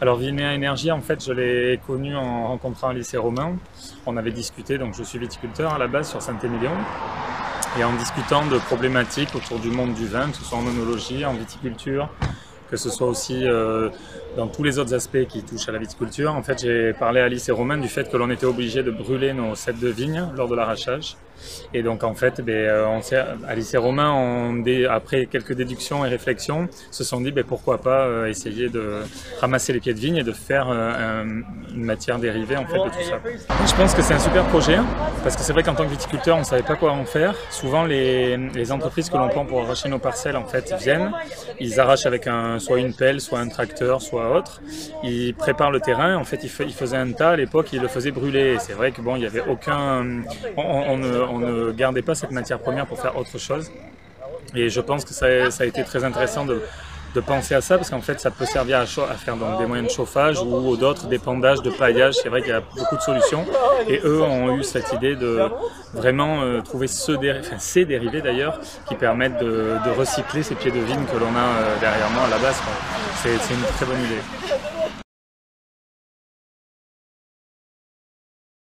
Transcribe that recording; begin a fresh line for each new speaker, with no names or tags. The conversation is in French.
Alors Vinea Energy, en fait, je l'ai connu en rencontrant Alice et Romain. On avait discuté, donc je suis viticulteur à la base sur Saint-Émilion. Et en discutant de problématiques autour du monde du vin, que ce soit en œnologie, en viticulture, que ce soit aussi dans tous les autres aspects qui touchent à la viticulture. En fait, j'ai parlé à Alice et Romain du fait que l'on était obligé de brûler nos ceps de vigne lors de l'arrachage. Et donc, en fait, Alice et Romain, après quelques déductions et réflexions, se sont dit pourquoi pas essayer de ramasser les pieds de vigne et de faire une matière dérivée en fait, de tout ça. Je pense que c'est un super projet parce que c'est vrai qu'en tant que viticulteur, on ne savait pas quoi en faire. Souvent, les entreprises que l'on prend pour arracher nos parcelles, en fait, viennent, ils arrachent avec soit une pelle, soit un tracteur, soit autre. Ils préparent le terrain. En fait, ils faisaient un tas à l'époque, ils le faisaient brûler. Et c'est vrai que bon, il y avait aucun, on ne gardait pas cette matière première pour faire autre chose. Et je pense que ça a été très intéressant de penser à ça parce qu'en fait ça peut servir à faire donc, des moyens de chauffage ou d'autres, d'épandage, de paillage. C'est vrai qu'il y a beaucoup de solutions et eux ont eu cette idée de vraiment trouver ces dérivés d'ailleurs qui permettent de recycler ces pieds de vigne que l'on a derrière moi à la base. C'est une très bonne idée.